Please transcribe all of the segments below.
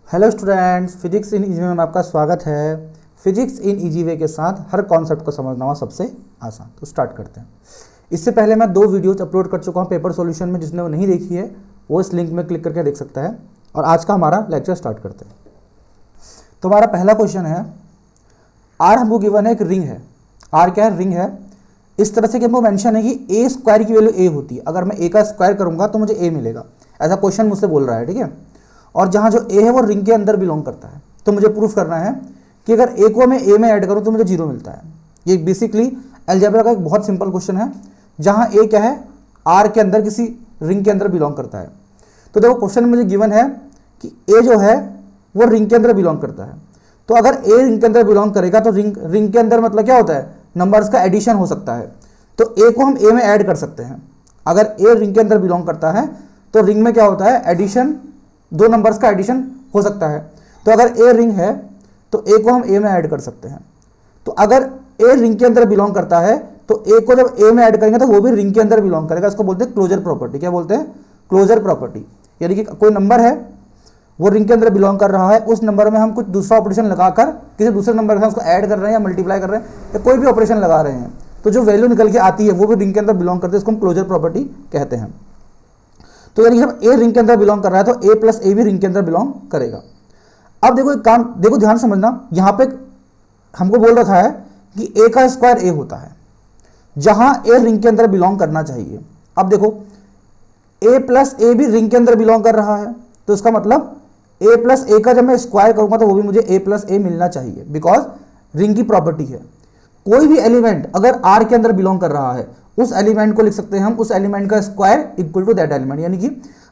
Hello students, physics in easy way में आपका स्वागत है। फिजिक्स इन इजी वे के साथ हर कॉन्सेप्ट को समझना हुआ सबसे आसान। तो स्टार्ट करते हैं। इससे पहले मैं 2 वीडियोज अपलोड कर चुका हूँ पेपर सॉल्यूशन में। जिसने वो नहीं देखी है वो इस लिंक में क्लिक करके देख सकता है। और आज का हमारा लेक्चर स्टार्ट करते हैं। तो हमारा पहला क्वेश्चन है, आर हमको गिवन है, एक रिंग है। आर क्या है? रिंग है। इस तरह से कि हमको मेंशन है कि ए स्क्वायर की वैल्यू ए होती है। अगर मैं ए का स्क्वायर करूंगा तो मुझे ए मिलेगा, ऐसा क्वेश्चन मुझसे बोल रहा है, ठीक है। और जहाँ जो ए है वो रिंग के अंदर बिलोंग करता है। तो मुझे प्रूफ करना है कि अगर ए को मैं ए में ऐड करूँ तो मुझे 0 मिलता है। ये बेसिकली अलजेब्रा का एक बहुत सिंपल क्वेश्चन है, जहाँ ए क्या है, आर के अंदर किसी रिंग के अंदर बिलोंग करता है। तो देखो क्वेश्चन में मुझे गिवन है कि ए जो है वो रिंग के अंदर बिलोंग करता है। तो अगर ए रिंग के अंदर बिलोंग करेगा तो रिंग के अंदर मतलब क्या होता है, नंबर्स का एडिशन हो सकता है। तो ए को हम ए में ऐड कर सकते हैं। अगर ए रिंग के अंदर बिलोंग करता है तो रिंग में क्या होता है, एडिशन, 2 नंबर्स का एडिशन हो सकता है। तो अगर ए रिंग है तो ए को हम ए में ऐड कर सकते हैं। तो अगर ए रिंग के अंदर बिलोंग करता है तो ए को जब ए में ऐड करेंगे तो वो भी रिंग के अंदर बिलोंग करेगा। इसको बोलते हैं क्लोजर प्रॉपर्टी। क्या बोलते हैं? Closure property. यानी कि कोई नंबर है वो रिंग के अंदर बिलोंग कर रहा है, उस नंबर में हम कुछ दूसरा ऑपरेशन लगाकर किसी दूसरे नंबर के साथ उसको ऐड कर रहे हैं या मल्टीप्लाई कर रहे हैं या कोई भी ऑपरेशन लगा रहे हैं, तो जो वैल्यू निकल के आती है वो भी रिंग के अंदर बिलोंग करते हैं। इसको हम क्लोजर प्रॉपर्टी कहते हैं। तो यानी जब ए रिंग के अंदर बिलोंग कर रहा है तो ए प्लस ए भी रिंग के अंदर बिलोंग करेगा। अब देखो एक काम, देखो ध्यान से समझना, यहाँ पे हमको बोल रखा है कि ए का स्क्वायर ए होता है, जहां ए रिंग के अंदर बिलोंग करना चाहिए। अब देखो ए प्लस ए भी रिंग के अंदर बिलोंग कर रहा है, तो इसका मतलब ए प्लस ए का जब मैं स्क्वायर करूंगा तो वो भी मुझे ए प्लस ए मिलना चाहिए, बिकॉज रिंग की प्रॉपर्टी है। कोई भी एलिमेंट अगर आर के अंदर बिलोंग कर रहा है, उस एलिमेंट को लिख सकते हैं हम उस एलिमेंट का square equal to that element. यानी कि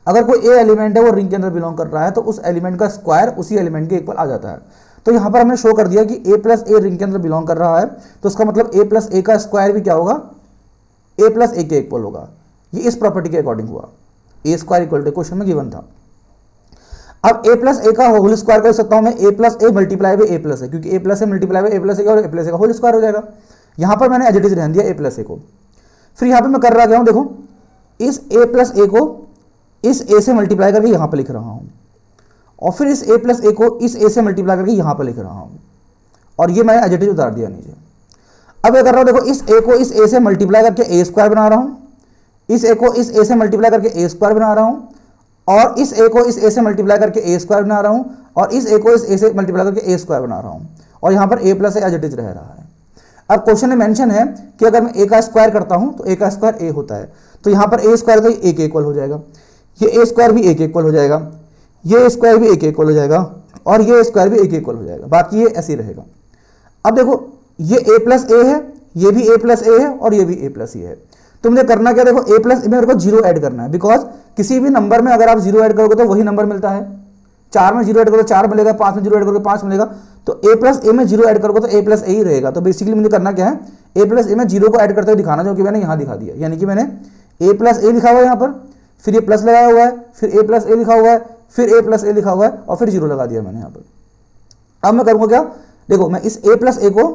अगर कोई ए एलिमेंट है वो रिंग के अंदर बिलोंग कर रहा है तो उस एलिमेंट का स्क्वायर उसी एलिमेंट के इक्वल आ जाता है। तो यहां पर हमने शो कर दिया कि ए प्लस ए रिंग के अंदर बिलोंग कर रहा है, तो उसका मतलब ए प्लस ए का स्क्वायर भी क्या होगा, ए प्लस ए के इक्वल होगा। ये इस प्रॉपर्टी के अकॉर्डिंग हुआ। ए स्क्वायर इक्वल टू क्वेश्चन में गिवन था। अब ए प्लस ए का होल स्क्वायर कर सकता हूं मैं, A plus A multiply by A plus A, क्योंकि A plus A multiply by A plus A और ए प्लस ए का होल स्क्वायर हो जाएगा। यहां पर मैंने एज इट इज रहने दिया ए प्लस ए को। फिर यहां पे मैं कर रहा गया हूं, देखो इस ए प्लस ए को इस ए से मल्टीप्लाई करके यहां पर लिख रहा हूं, और फिर इस ए प्लस ए को इस ए से मल्टीप्लाई करके यहां पर लिख रहा हूं, और ये मैंने एज इट इज उतार दिया नीचे। अब मैं कर रहा हूं, देखो इस ए को इस ए से मल्टीप्लाई करके ए स्क्वायर बना रहा हूं, इस ए को इस ए से मल्टीप्लाई करके ए स्क्वायर बना रहा हूं, और इस ए को इस ए से मल्टीप्लाई करके ए स्क्वायर बना रहा हूं, और इस ए को इस ए से मल्टीप्लाई करके ए स्क्वायर बना रहा हूं, और यहां पर A plus A as it is रह रहा है। अब क्वेश्चन में मेंशन है कि अगर मैं ए का स्क्वायर करता हूं तो ए का स्क्वायर ए होता है, तो यहां पर ए स्क्वायर तो ए के इक्वल हो जाएगा, ये ए स्क्वायर भी ए के इक्वल हो जाएगा, ये स्क्वायर भी ए के इक्वल हो जाएगा, और ये स्क्वायर भी ए के इक्वल हो जाएगा। बाकी ये ऐसे ही रहेगा। अब देखो ये ए प्लस ए है, ये भी ए प्लस ए है, और ये भी ए प्लस ए है। तो मुझे करना क्या, देखो ए प्लस ए में मेरे को 0 ऐड करना है, बिकॉज किसी भी नंबर में अगर आप 0 ऐड करोगे तो वही नंबर मिलता है। 4 में 0 ऐड करोगे 4 मिलेगा, 5 में 0 ऐड करोगे 5 मिलेगा। तो ए प्लस ए में 0 ऐड करोगे तो ए प्लस ए ही रहेगा। तो बेसिकली मुझे करना क्या है, ए प्लस ए में 0 को ऐड करते हुए दिखाना, जो कि मैंने यहाँ दिखा दिया। यानी कि मैंने ए प्लस ए लिखा हुआ है यहाँ पर, फिर ये प्लस लगाया हुआ है, फिर ए प्लस ए लिखा हुआ है, फिर ए प्लस ए लिखा हुआ है, और फिर 0 लगा दिया मैंने यहाँ पर। अब मैं करूँगा क्या, देखो मैं इस ए प्लस ए को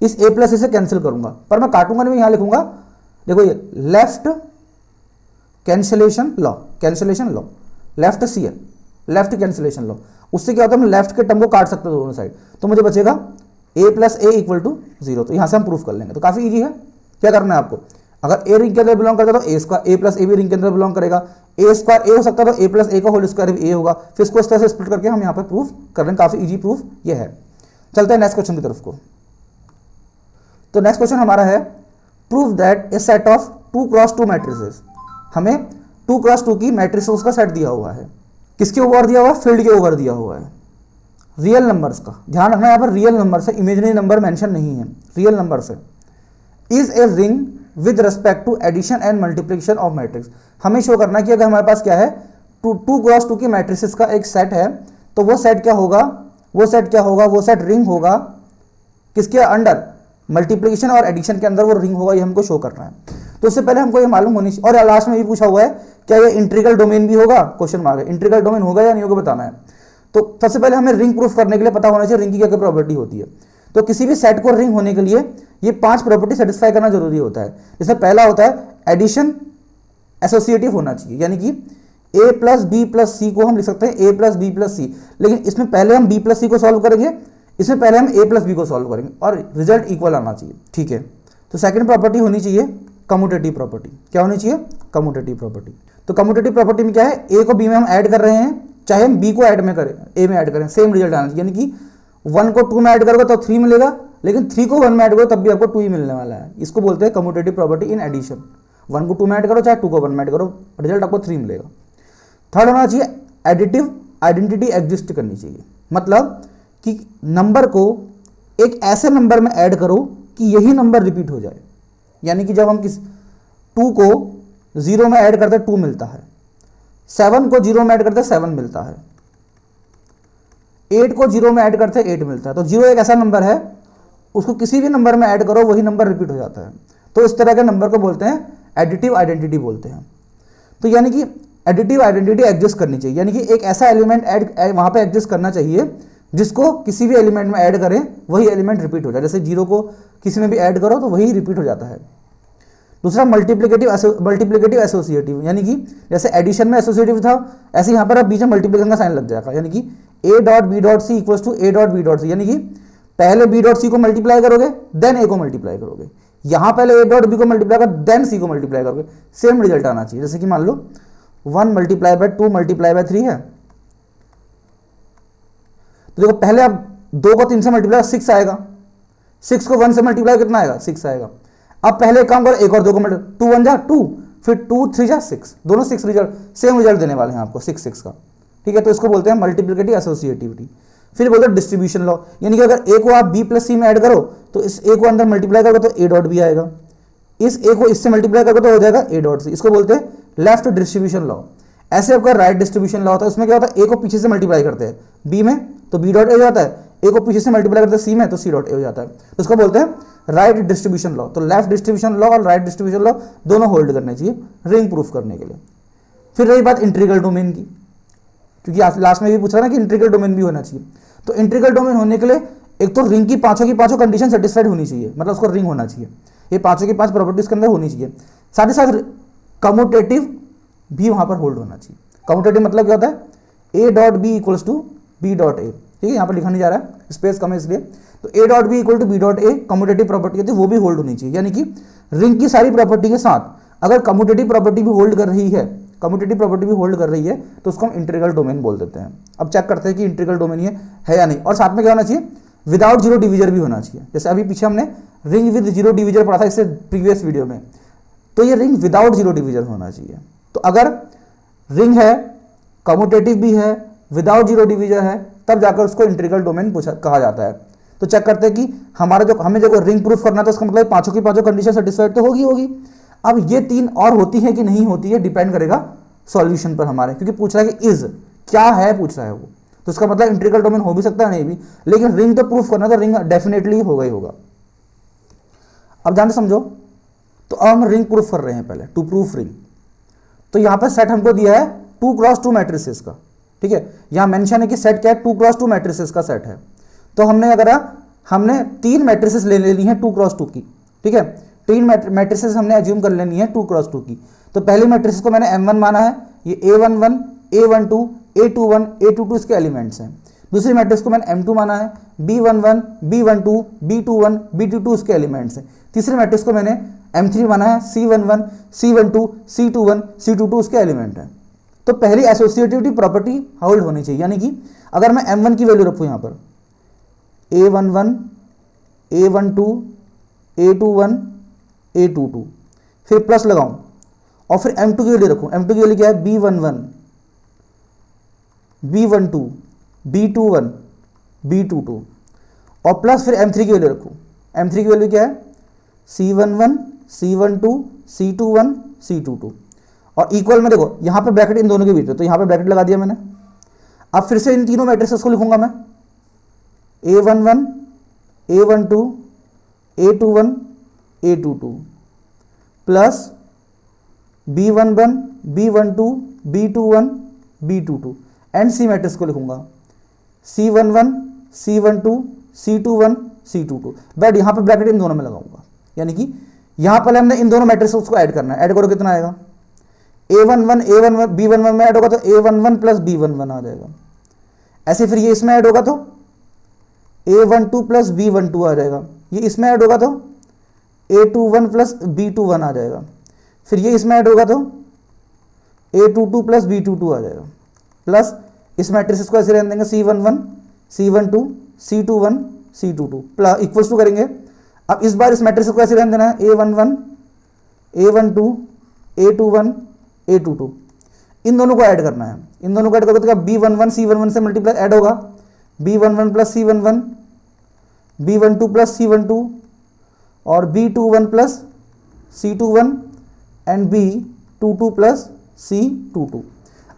इस ए प्लस ए से कैंसिल करूंगा, पर मैं काटूंगा नहीं, मैं यहाँ लिखूंगा, देखो ये left cancellation law, cancellation law, left CL, left cancellation law. उससे क्या होता है, हम लेफ्ट के टर्म को काट सकते हैं दोनों साइड, तो मुझे बचेगा ए प्लस ए इक्वल टू 0। तो यहां से हम प्रूफ कर लेंगे। तो काफी इजी है। क्या करना है आपको, अगर ए रिंग के अंदर बिलोंग करता है तो ए स्क्वायर, ए प्लस ए भी रिंग के अंदर बिलोंग करेगा, ए स्क्वायर ए हो सकता है तो ए प्लस ए का होल स्क्वायर भी ए होगा। फिर इसको इस तरह से स्प्लिट करके हम यहाँ पर प्रूफ कर रहे हैं। काफी इजी प्रूफ ये है। चलते हैं नेक्स्ट क्वेश्चन की तरफ को। तो नेक्स्ट क्वेश्चन हमारा है, prove that A set of 2x2 matrices. हमें 2x2 की मैट्रिसेस का सेट दिया हुआ है। किसके ओवर दिया हुआ है, फील्ड के ओवर दिया हुआ है, रियल नंबर्स का। ध्यान रखना यहाँ पर रियल नंबर से, इमेजिनरी नंबर मेंशन नहीं है, रियल नंबर से। Is a ring with respect to addition and multiplication of matrix. हमें शो करना कि अगर हमारे पास क्या है, 2x2 की मैट्रिसेस का एक सेट है, तो वो सेट क्या होगा, वो सेट क्या होगा, वो सेट रिंग होगा किसके अंडर, मल्टीप्लिकेशन और एडिशन के अंदर वो रिंग होगा। ये हमको शो करना है। तो उससे पहले हमको ये मालूम होनी चाहिए। और लास्ट में भी पूछा हुआ है क्या ये इंटीग्रल डोमेन भी होगा, क्वेश्चन मार्क है, इंटीग्रल डोमेन होगा या नहीं होगा बताना है। तो सबसे पहले हमें रिंग प्रूफ करने के लिए पता होना चाहिए रिंग की क्या क्या प्रॉपर्टी होती है। तो किसी भी सेट को रिंग होने के लिए ये 5 प्रॉपर्टी सेटिस्फाई करना जरूरी होता है। जिसमें पहला होता है एडिशन एसोसिएटिव होना चाहिए, यानी कि ए प्लस बी प्लस सी को हम लिख सकते हैं ए प्लस बी प्लस सी, लेकिन इसमें पहले हम बी प्लस सी को सॉल्व करेंगे, इसमें पहले हम ए प्लस बी को सॉल्व करेंगे और रिजल्ट इक्वल आना चाहिए, ठीक है। तो सेकंड प्रॉपर्टी होनी चाहिए कम्यूटेटिव प्रॉपर्टी। क्या होनी चाहिए? Commutative property. तो कम्यूटेटिव प्रॉपर्टी में क्या है, ए को बी में हम ऐड कर रहे हैं, चाहे हम बी को ऐड में करें, ए में ऐड करें, सेम रिजल्ट आना चाहिए। यानी कि 1 को 2 में ऐड करोगे तो 3 मिलेगा, लेकिन 3 को 1 में ऐड करो तब भी आपको 2 ही मिलने वाला है। इसको बोलते हैं कम्यूटेटिव प्रॉपर्टी इन एडिशन। 1 को 2 में ऐड करो चाहे 2 को 1 में ऐड करो, रिजल्ट आपको 3 मिलेगा। थर्ड होना चाहिए एडिटिव आइडेंटिटी एग्जिस्ट करनी चाहिए, मतलब कि नंबर को एक ऐसे नंबर में ऐड करो कि यही नंबर रिपीट हो जाए। यानी कि जब हम किस 2 को 0 में ऐड करते हैं 2 मिलता है, 7 को 0 में ऐड करते हैं 7 मिलता है, 8 को 0 में ऐड करते हैं 8 मिलता है। तो 0 एक ऐसा नंबर है, उसको किसी भी नंबर में ऐड करो वही नंबर रिपीट हो जाता है। तो इस तरह के नंबर को बोलते हैं एडिटिव आइडेंटिटी बोलते हैं। तो यानी कि एडिटिव आइडेंटिटी एग्जिस्ट करनी चाहिए, यानी कि एक ऐसा एलिमेंट ऐड वहाँ पे एग्जिस्ट करना चाहिए जिसको किसी भी एलिमेंट में ऐड करें वही एलिमेंट रिपीट हो जाए। जैसे 0 को किसी में भी ऐड करो तो वही रिपीट हो जाता है। दूसरा मल्टीप्लिकेटिव एसोसिएटिव, यानी कि जैसे एडिशन में एसोसिएटिव था, ऐसे यहाँ पर अब बीच में मल्टीप्लिकेशन का साइन लग जाएगा। यानी कि A dot B dot C equals to A dot B dot C, यानी कि पहले बी डॉट सी को मल्टीप्लाई करोगे देन ए को मल्टीप्लाई करोगे, यहाँ पहले ए डॉट बी को मल्टीप्लाई करोगे देन सी को मल्टीप्लाई करोगे, सेम रिजल्ट आना चाहिए। जैसे कि मान लो 1 मल्टीप्लाई बाय 2 मल्टीप्लाई बाय 3 है, तो देखो पहले अब 2 को 3 से मल्टीप्लाई 6 आएगा, 6 को 1 से मल्टीप्लाई कितना आएगा? 6 आएगा। अब पहले एक काम करो, एक और 2 को मल्टीप्लाई, 2 1 जा 2, फिर 2 3 जा 6, दोनों 6 रिजल्ट सेम रिजल्ट देने वाले हैं आपको 6 6 का, ठीक है। तो इसको बोलते हैं मल्टीप्लिकेटिव एसोसिएटिविटी। फिर बोलते हैं डिस्ट्रीब्यूशन लॉ, यानी कि अगर ए को आप बी प्लस सी में ऐड करो तो इस ए को अंदर मल्टीप्लाई करोगे तो ए डॉट बी आएगा, इस ए को इससे मल्टीप्लाई करोगे तो हो जाएगा ए डॉट सी। इसको बोलते हैं लेफ्ट डिस्ट्रीब्यूशन लॉ। ऐसे आपका राइट डिस्ट्रीब्यूशन लॉ होता है, उसमें क्या होता है, ए को पीछे से मल्टीप्लाई करते हैं बी में तो बी डॉट ए हो जाता है, ए को पीछे से मल्टीप्लाई करते हैं सी में तो सी डॉट ए हो जाता है। तो इसको बोलते हैं राइट डिस्ट्रीब्यूशन लॉ। तो लेफ्ट डिस्ट्रीब्यूशन लॉ और राइट डिस्ट्रीब्यूशन लॉ दोनों होल्ड करने चाहिए रिंग प्रूफ करने के लिए। फिर रही बात इंटीग्रल डोमेन की, क्योंकि लास्ट में भी पूछा ना कि इंटीग्रल डोमेन भी होना चाहिए। तो इंटीग्रल डोमेन होने के लिए एक तो रिंग की पांचों कंडीशन सेटिस्फाइड होनी चाहिए, मतलब उसको रिंग होना चाहिए, ये पांचों की 5 प्रॉपर्टीज के अंदर होनी चाहिए। साथ ही साथ कम्यूटेटिव भी वहां पर होल्ड होना चाहिए। कम्यूटेटिव मतलब क्या होता है, A dot B equals to B dot A, ठीक है, यहाँ पर लिखा नहीं जा रहा है, स्पेस कम है इसलिए। तो A dot B equal to B dot A commutative property होती है, वो भी होल्ड होनी चाहिए। यानी कि रिंग की सारी प्रॉपर्टी के साथ अगर कम्यूटेटिव प्रॉपर्टी भी होल्ड कर रही है, कम्यूटेटिव प्रॉपर्टी भी होल्ड कर रही है तो उसको हम इंटीग्रल डोमेन बोल देते हैं। अब चेक करते हैं कि इंटीग्रल डोमेन ये है या नहीं। और साथ में क्या होना चाहिए, विदाउट जीरो डिवीजर भी होना चाहिए। जैसे अभी पीछे हमने रिंग विद जीरो डिवीजर पढ़ा था इससे प्रीवियस वीडियो में, तो ये रिंग विदाउट जीरो डिवीजर होना चाहिए। तो अगर रिंग है, कम्यूटेटिव भी है, विदाउट जीरो डिवीजर है, तब जाकर उसको इंटीग्रल डोमेन कहा जाता है। तो चेक करते हैं कि हमें जो रिंग प्रूफ करना है तो उसका मतलब पांचों की पांचों कंडीशन सेटिस्फाइड तो होगी। अब ये 3 और होती है कि नहीं होती है डिपेंड करेगा सॉल्यूशन पर हमारे, क्योंकि पूछ रहा है कि इज क्या है, पूछ रहा है वो, तो इसका मतलब इंटीग्रल डोमेन हो भी सकता है नहीं भी, लेकिन रिंग तो प्रूफ करना तो रिंग डेफिनेटली होगा ही होगा। अब ध्यान से समझो, तो अब हम रिंग प्रूफ कर रहे हैं पहले, टू प्रूफ रिंग। तो यहां पर सेट हमको दिया है 2x2 मैट्रिसेस का, ठीक है। यहां मेंशन है कि सेट क्या है, 2x2 मैट्रिसेस का सेट है। तो हमने 3 मैट्रिसेस ले लेनी है 2x2 की, ठीक है। 3 मैट्रिसेस हमने एज्यूम कर लेनी है 2x2 की। तो पहली मैट्रिसेस को मैंने M1 माना है, ये A11, A12, A21, A22 इसके एलिमेंट्स हैं। दूसरी मैट्रिक्स को मैंने M2 माना है, B11, B12, B21, B22 इसके एलिमेंट्स हैं। तीसरी मैट्रिक्स को मैंने M3 माना है, C11, C12, C21, C22 उसके एलिमेंट हैं। तो पहली एसोसिएटिविटी प्रॉपर्टी होल्ड होनी चाहिए, यानी कि अगर मैं M1 की वैल्यू रखूँ यहाँ पर A11, A12, A21, A22, फिर प्लस लगाऊं और फिर M2 की वैल्यू रखूं। M2 की वैल्यू क्या है, B11, B12, B21, B22 और प्लस फिर M3 की वैल्यू रखूं। M3 की वैल्यू क्या है, C11, C12, C21, C22 और इक्वल में देखो यहां पे ब्रैकेट इन दोनों के बीच में, तो यहां पे ब्रैकेट लगा दिया मैंने। अब फिर से इन तीनों मैट्रिसेस को लिखूंगा मैं, A11, A12, A21, A22 plus B11, B12, B21, B22 and C matrix को लिखूंगा C11, C12, C21, C22। But यहां पे ब्रैकेट इन दोनों में लगाऊंगा, यानी कि यहां पहले हमने इन दोनों मैट्रिक्स को ऐड करना है। ऐड करो कितना आएगा, A11 B11 में ऐड होगा तो A11 प्लस B11 आ जाएगा। ऐसे फिर ये इसमें ऐड होगा तो A12 प्लस B12 आ जाएगा। ये इसमें ऐड होगा तो A21 प्लस B21 आ जाएगा। फिर ये इसमें ऐड होगा तो A22 प्लस B22 आ जाएगा। प्लस इस मैट्रिक्स को ऐसे रहने देंगे C11 C12 C21 C22 plus equals to करेंगे। अब इस बार इस मैट्रिक्स को ऐसे रहने देना है A11 A12 A21 A22, इन दोनों को ऐड करना है। इन दोनों को ऐड करोगे तो B11 C11 से मल्टीप्लाई ऐड होगा B11 plus C11 B12 plus C12 और B21 plus C21 and B22 plus C22।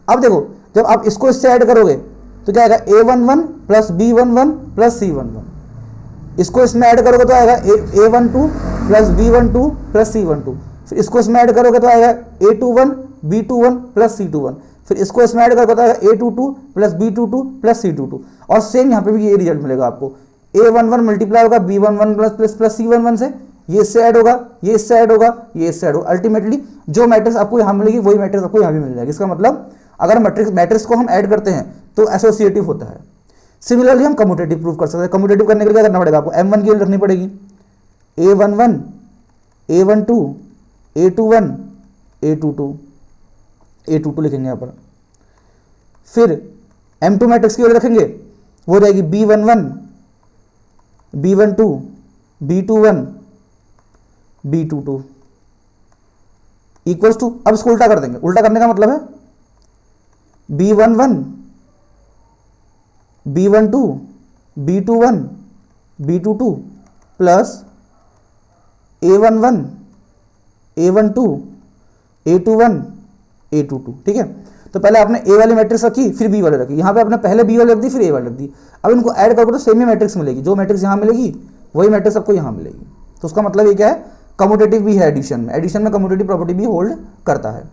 अब देखो जब आप इसको इससे ऐड करोगे तो क्या आएगा A11 plus B11 plus C11। इसको इसमें ऐड करोगे तो आएगा A12 plus B12 plus C12। फिर इसको इसमें ऐड करोगे तो आएगा A21 B21 प्लस C21। फिर इसको इसमें ऐड करोगे तो आएगा A22 plus B22 plus C22। और सेम यहाँ पे भी ये रिजल्ट मिलेगा आपको। A11 मल्टीप्लाई होगा B11 प्लस प्लस C11 से, ये इससे ऐड होगा, ये इससे ऐड होगा, ये इससे ऐड होगा। अल्टीमेटली जो मैट्रिक्स आपको यहाँ मिलेगी वही मैट्रिक्स आपको यहाँ भी मिल जाएगी। इसका मतलब अगर मैट्रिक्स को हम ऐड करते हैं तो एसोसिएटिव होता है। सिमिलरली हम कम्यूटेटिव प्रूव कर सकते हैं। कम्यूटेटिव करने के लिए क्या करना पड़ेगा आपको, M1 की वैल्यू रखनी पड़ेगी, A11 A12 A21 A22 लिखेंगे यहाँ पर। फिर M2 मैट्रिक्स की वैल्यू रखेंगे, वो हो जाएगी B11 B12 B21 B22 equals to, अब इसको उल्टा कर देंगे। उल्टा करने का मतलब है B11 B12 B21 B22 plus A11 A12 A21 A22। ठीक है, तो पहले आपने A वाली मैट्रिक्स रखी फिर B वाली रखी, यहाँ पे आपने पहले B वाली रख दी फिर A वाली रख दी। अब इनको ऐड करोगे तो सेम ही मैट्रिक्स मिलेगी, जो मैट्रिक्स यहाँ मिलेगी वही मैट्रिक्स आपको यहाँ मिलेगी। तो उसका मतलब ये क्या है, कम्यूटेटिव भी है एडिशन में। एडिशन में कम्यूटेटिव प्रॉपर्टी भी होल्ड करता है।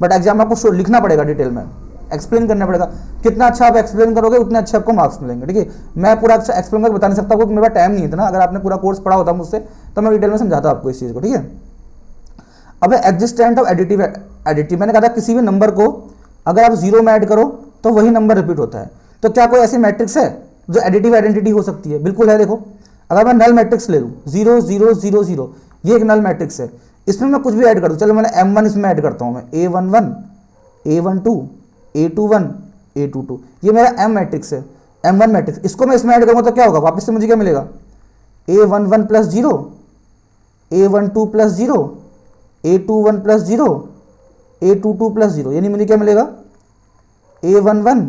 बट एग्जाम में आपको लिखना पड़ेगा, डिटेल में एक्सप्लेन करना पड़ेगा। कितना अच्छा आप एक्सप्लेन करोगे उतने अच्छे आपको मार्क्स मिलेंगे। ठीक है, मैं पूरा अच्छा एक्सप्लेन करके बता नहीं सकता आपको, मेरे पास टाइम नहीं इतना। अगर आपने पूरा कोर्स पढ़ा होता मुझसे तो मैं डिटेल में समझाता आपको इस चीज़ को। ठीक है, अब एग्जिस्टेंट ऑफ एडिटिव मैंने कहा था किसी भी नंबर को अगर आप 0 में ऐड करो तो वही नंबर रिपीट होता है। तो क्या कोई ऐसी मैट्रिक्स है जो एडिटिव आइडेंटिटी हो सकती है? बिल्कुल है। देखो अगर मैं नल मैट्रिक्स ले लूँ 0 0 0 0, ये एक नल मैट्रिक्स है। इसमें मैं कुछ भी ऐड कर दूँ, चलो मैंने M1 इसमें ऐड करता हूँ मैं, A11 A12 A21 A22, ये मेरा M मैट्रिक्स है, M1 मैट्रिक्स। इसको मैं इसमें ऐड करूँगा तो क्या होगा, वापस से मुझे क्या मिलेगा, A11 plus 0 A12 plus 0 A21 plus 0 A22 plus 0, यानी मुझे क्या मिलेगा A11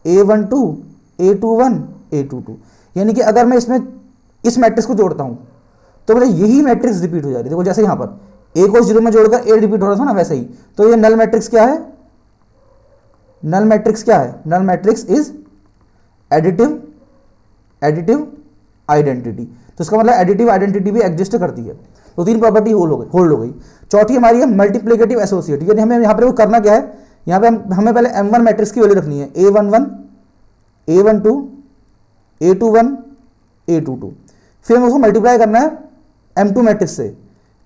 A12 A21 A22। यानी कि अगर मैं इसमें इस मैट्रिक्स को जोड़ता हूं तो मुझे यही मैट्रिक्स रिपीट हो जा रही है। देखो जैसे यहां पर A को 0 में जोड़कर A रिपीट हो रहा था ना, वैसे ही। तो ये नल मैट्रिक्स क्या है, नल मैट्रिक्स क्या है, null matrix is additive identity. तो इसका मतलब एडिटिव आइडेंटिटी भी एग्जिस्ट करती है। तो 3 प्रॉपर्टी होल्ड हो गई। चौथी हमारी है मल्टीप्लिकेटिव एसोसिएटिव, यानी हमें यहाँ पर करना क्या है, यहाँ पे हमें पहले M1 मैट्रिक्स की वैल्यू रखनी है, A11 A12 A21 A22। फिर हमें उसको मल्टीप्लाई करना है M2 मैट्रिक्स से,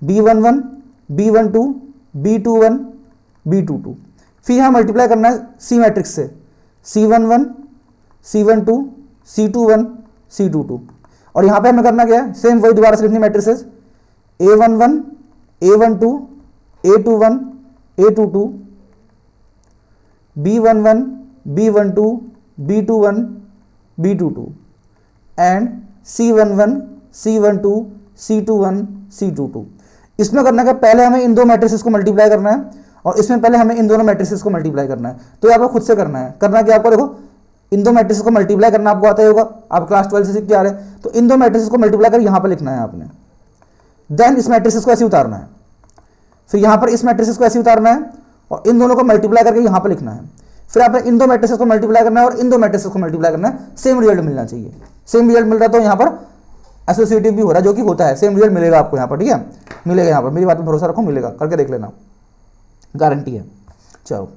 B11 B12 B21 B22। फिर यहाँ मल्टीप्लाई करना है C मैट्रिक्स से, C11 C12 C21 C22। और यहाँ पे हमें करना क्या है, सेम वही दोबारा से लिखनी matrixes, A11 A12 A21 A22 B11 B12 B21 B22 and C11 C12 C21 C22। इसमें करना क्या, पहले हमें इन दो मैट्रिसेस को मल्टीप्लाई करना है और इसमें पहले हमें इन दोनों मैट्रिसेस को मल्टीप्लाई करना है। तो ये आपको खुद से करना है। करना क्या आपको, देखो इन दो मैट्रिसेस को मल्टीप्लाई करना आपको आता ही होगा, आप क्लास 12 से सीख के आ रहे हैं। तो इन दो मैट्रिसेस को मल्टीप्लाई कर यहाँ पर लिखना है आपने, देन इस मैट्रिसेस को ऐसे उतारना है, फिर यहाँ पर इस मैट्रिसेस को ऐसे उतारना है और इन दोनों को मल्टीप्लाई करके यहाँ पर लिखना है। फिर आपने इन दो मैट्रिसेस को मल्टीप्लाई करना है और इन दो मैट्रिसेस को मल्टीप्लाई करना है, सेम रिजल्ट मिलना चाहिए। सेम रिजल्ट मिल रहा है तो यहाँ पर एसोसिएटिव भी हो रहा है, जो कि होता है, सेम रिजल्ट मिलेगा आपको यहाँ पर। ठीक है, मिलेगा यहाँ पर, मेरी बात में भरोसा रखो, मिलेगा, करके देख लेना, गारंटी है। चलो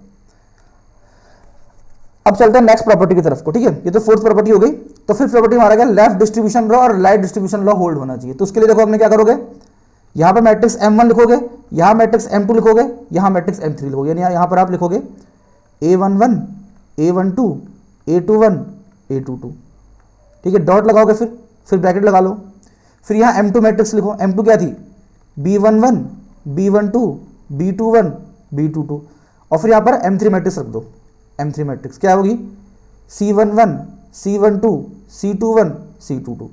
अब चलते हैं नेक्स्ट प्रॉपर्टी की तरफ को। ठीक है, ये तो फोर्थ प्रॉपर्टी हो गई। तो फिफ्थ प्रॉपर्टी हमारा क्या, लेफ्ट डिस्ट्रीब्यूशन लॉ और राइट डिस्ट्रीब्यूशन लॉ होल्ड होना चाहिए। तो उसके लिए देखो आपने क्या करोगे, यहाँ पर मैट्रिक्स M1 लिखोगे, यहाँ मैट्रिक्स M2 लिखोगे, यहाँ मैट्रिक्स M3 लिखोगे, यानी यहाँ पर आप लिखोगे A11, A12, A21, A22, ठीक है, डॉट लगाओगे, फिर ब्रैकेट लगा लो, फिर यहाँ M2 मैट्रिक्स लिखो। M2 क्या थी, B11, B12, B21, B22, और फिर यहाँ पर M3 मैट्रिक्स रख दो। M3 मैट्रिक्स क्या होगी, C11, C12, C21, C22।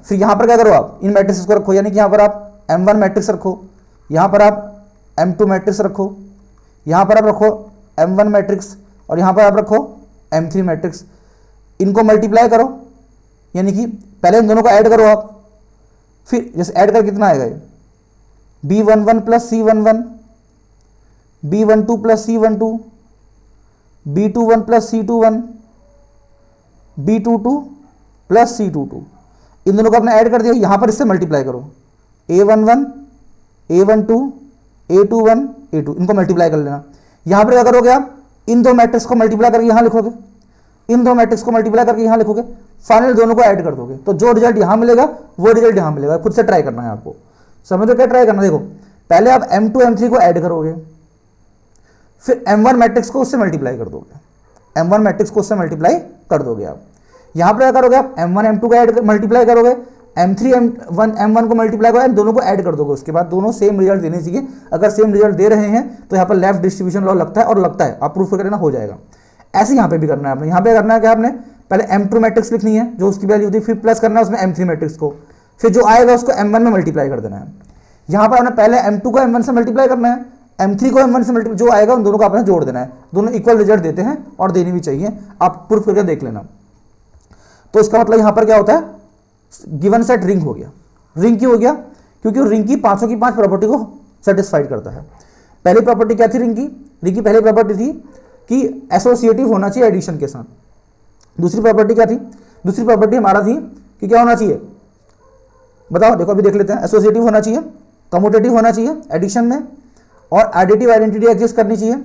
फिर यहाँ पर क्या करो आप, इन मैट्रिक्स को रखो, यानी कि यहाँ पर आप M1 मैट्रिक्स रखो, यहाँ पर आप M2 मैट्रिक्स रखो, यहाँ पर आप रखो M1 मैट्रिक्स, और यहाँ पर आप रखो M3 मैट्रिक्स। इनको मल्टीप्लाई करो, यानी कि पहले इन दोनों को ऐड करो आप, फिर जैसे ऐड कर कितना आएगा, B11 plus C11, B12 plus C12, B21 plus C21, B22 plus C22। इन दोनों को आपने ऐड कर दिया, यहाँ पर इससे मल्टीप्लाई करो, A11, A12, A21, A2, इनको मल्टीप्लाई कर लेना। यहाँ पर क्या करोगे आप, इन दो मैट्रिक्स को मल्टीप्लाई करके यहाँ लिखोगे, इन दो मैट्रिक्स को मल्टीप्लाई करके यहाँ लिखोगे, फाइनल दोनों को ऐड कर दोगे, तो जो रिजल्ट यहाँ मिलेगा वो रिजल्ट यहाँ मिलेगा। खुद से ट्राई करना है आपको, समझ लो क्या ट्राई करना। देखो पहले आप M2 M3 को ऐड करोगे, फिर M1 मैट्रिक्स को उससे मल्टीप्लाई कर दोगे, M1 मैट्रिक्स को उससे मल्टीप्लाई कर दोगे आप। यहाँ पर क्या करोगे आप, M1 M2 को ऐड मल्टीप्लाई करोगे, M3 M1 को मल्टीप्लाई करोगे, दोनों को ऐड कर दोगे। उसके बाद दोनों सेम रिजल्ट देने चाहिए। अगर सेम रिजल्ट दे रहे हैं तो यहाँ पर लेफ्ट डिस्ट्रीब्यूशन लॉ लगता है, और लगता है, आप प्रूफ करके ना हो जाएगा। ऐसे यहाँ पे भी करना है आपने। यहाँ पे करना है क्या, आपने पहले M2 मैट्रिक्स लिखनी है जो उसकी वैल्यू होती है, फिर प्लस करना है उसमें M3 मैट्रिक्स को, फिर जो आएगा उसको M1 में मल्टीप्लाई कर देना है। यहाँ पर आपने पहले M2 को M1 से मल्टीप्लाई करना है, M3 को M1 से मल्टीप्लाई, जो आएगा उन दोनों को आपने जोड़ देना है। दोनों इक्वल रिजल्ट देते हैं और देनी भी चाहिए, आप प्रूफ करके देख लेना। तो इसका मतलब यहाँ पर क्या होता है, गिवन सेट रिंग हो गया। रिंग क्यों हो गया, क्योंकि रिंग की पांचों की पांच प्रॉपर्टी को सेटिस्फाइड करता है। पहली प्रॉपर्टी क्या थी रिंग की पहली प्रॉपर्टी थी कि एसोसिएटिव होना चाहिए एडिशन के साथ। दूसरी प्रॉपर्टी क्या थी, दूसरी प्रॉपर्टी हमारा थी कि क्या होना चाहिए, बताओ, देखो अभी देख लेते हैं। एसोसिएटिव होना चाहिए, कम्यूटेटिव होना चाहिए एडिशन में, और एडिटिव आइडेंटिटी एग्जिस्ट करनी चाहिए,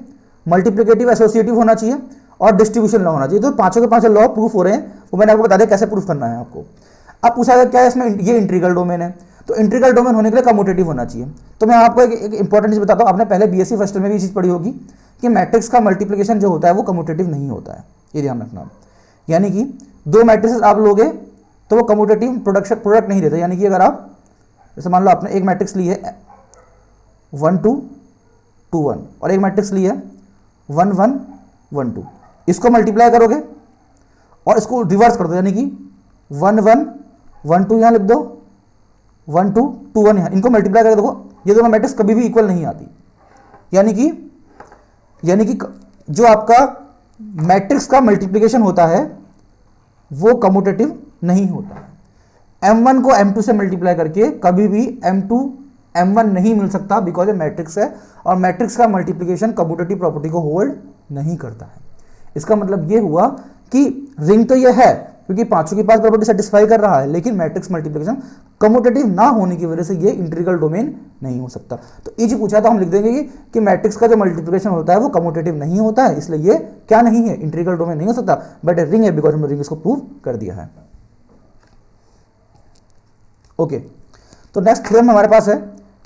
मल्टीप्लिकेटिव एसोसिएटिव होना चाहिए, और डिस्ट्रीब्यूशन लॉ होना चाहिए। तो पांचों के पांचों लॉ प्रूफ हो रहे हैं, वो मैंने आपको बता दिया कैसे प्रूफ करना है आपको। अब पूछा गया क्या है इसमें, ये इंटीग्रल डोमेन है, तो इंटीग्रल डोमेन होने के लिए कम्यूटेटिव होना चाहिए। तो मैं आपको एक इंपॉर्टेंट चीज बताता हूँ, आपने पहले बीएससी फर्स्ट ईयर में भी ये चीज पढ़ी होगी कि मैट्रिक्स का मल्टीप्लिकेशन जो होता है वो कम्यूटेटिव नहीं होता है, ये ध्यान रखना। यानी कि दो मैट्रिक्स आप लोगे तो वो कम्यूटेटिव प्रोडक्ट नहीं देता। यानी कि अगर आप जैसे मान लो आपने एक मैट्रिक्स ली है 1 2 2 1 और एक मैट्रिक्स ली है 1 1 1 2, इसको मल्टीप्लाई करोगे और इसको रिवर्स कर दो, यानी कि 1 1 1 2 यहाँ लिख दो, 1 2 2 1 यहाँ, इनको मल्टीप्लाई करके देखो, ये दोनों मैट्रिक्स कभी भी इक्वल नहीं आती। यानी कि जो आपका मैट्रिक्स का मल्टीप्लिकेशन होता है वो कम्यूटेटिव नहीं होता है। M1 को M2 से मल्टीप्लाई करके कभी भी M2 M1 नहीं मिल सकता, बिकॉज ये मैट्रिक्स है और मैट्रिक्स का मल्टीप्लिकेशन कम्यूटेटिव प्रॉपर्टी को होल्ड नहीं करता है। इसका मतलब ये हुआ कि रिंग तो ये है क्योंकि पांचों की पांच प्रॉपर्टी सेटिस्फाई कर रहा है, लेकिन मैट्रिक्स मल्टीप्लिकेशन कम्यूटेटिव ना होने की वजह से ये इंटीग्रल डोमेन नहीं हो सकता। तो ये जो पूछा तो हम लिख देंगे कि मैट्रिक्स का जो मल्टीप्लिकेशन होता है वो कम्यूटेटिव नहीं होता है, इसलिए ये क्या नहीं है, इंटीग्रल डोमेन नहीं हो सकता, बट रिंग है बिकॉज हमने रिंग इसको प्रूव कर दिया है। ओके, तो नेक्स्ट थ्योरम हमारे पास है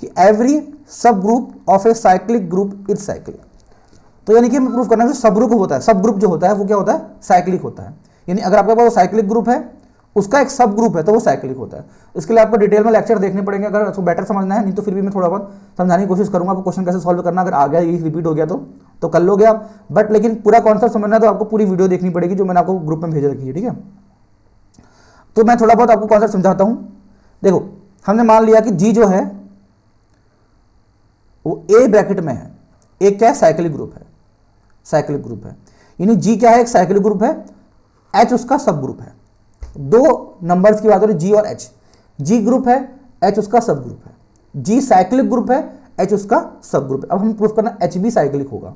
कि एवरी सब group of a cyclic group is cyclic. तो यानी कि हमें प्रूफ करना है जो सब ग्रुप होता है, सब ग्रुप जो होता है वो क्या होता है, साइक्लिक होता है। यानी अगर आपके पास साइक्लिक ग्रुप है उसका एक सब ग्रुप है तो वो साइक्लिक होता है। इसके लिए आपको डिटेल में लेक्चर देखने पड़ेंगे अगर उसको बेटर समझना है, नहीं तो फिर भी मैं थोड़ा बहुत समझाने की कोशिश करूंगा आपको क्वेश्चन कैसे सॉल्व करना। अगर आ गया ये रिपीट हो गया तो कर लोगे आप, बट लेकिन पूरा कॉन्सेप्ट समझना है तो आपको पूरी वीडियो देखनी पड़ेगी जो मैंने आपको ग्रुप में भेज रखी है, ठीक है। तो मैं थोड़ा बहुत आपको कॉन्सेप्ट समझाता हूँ। देखो हमने मान लिया कि जी जो है वो ए ब्रैकेट में है, एक क्या है, साइक्लिक ग्रुप है, साइक्लिक ग्रुप है। यानी जी क्या है, एक साइक्लिक ग्रुप है, एच उसका सब ग्रुप है। दो नंबर्स की बात हो रही, जी और एच। जी ग्रुप है, एच उसका सब ग्रुप है। जी साइक्लिक ग्रुप है, एच उसका सब ग्रुप है। अब हम प्रूफ करना एच भी साइक्लिक होगा,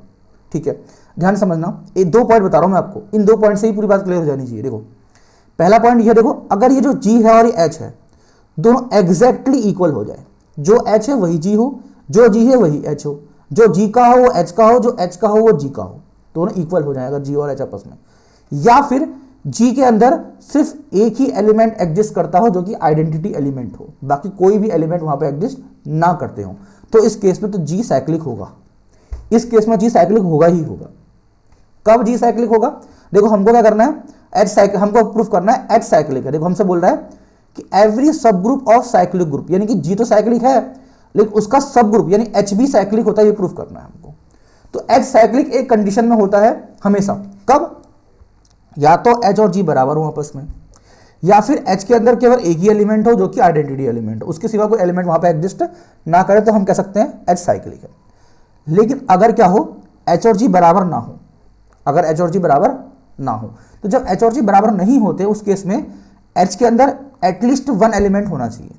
ठीक है। ध्यान समझना, ये दो पॉइंट बता रहा हूं मैं आपको, इन दो पॉइंट से ही पूरी बात क्लियर हो जानी चाहिए। देखो पहला पॉइंट ये देखो, अगर ये जो जी है और ये एच है दोनों एग्जैक्टली इक्वल हो जाए, जो एच है वही जी हो, जो जी है वही एच हो, जो जी का हो वो एच का हो, जो एच का हो वो जी का हो, दोनों इक्वल हो जाएगा जी और एच आपस में। या फिर जी के अंदर सिर्फ एक ही एलिमेंट एग्जिस्ट करता हो जो कि आइडेंटिटी एलिमेंट हो, बाकी कोई भी एलिमेंट वहां पे एग्जिस्ट ना करते हो, तो इस केस में तो जी साइक्लिक होगा। इस केस में जी साइक्लिक होगा ही होगा। कब जी साइक्लिक होगा? देखो हमको क्या करना है, एच साइक्लिक, हमको प्रूफ करना है एच साइक्लिक है। देखो हमसे बोल रहा है कि एवरी सब ग्रुप ऑफ साइक्लिक ग्रुप, यानी कि जी तो साइक्लिक है लेकिन उसका सब ग्रुप यानी एच भी साइक्लिक होता है, ये प्रूफ करना है हमको। तो एच साइक्लिक एक कंडीशन में होता है हमेशा। कब? या तो एच और जी बराबर हो आपस में, या फिर एच के अंदर केवल एक ही एलिमेंट हो जो कि आइडेंटिटी एलिमेंट हो, उसके सिवा कोई एलिमेंट वहां पे एग्जिस्ट ना करे, तो हम कह सकते हैं एच साइक्लिक है। लेकिन अगर क्या हो, एच और जी बराबर ना हो, अगर एच और जी बराबर ना हो, तो जब एच और जी बराबर नहीं होते उस केस में एच के अंदर एटलीस्ट वन एलिमेंट होना चाहिए,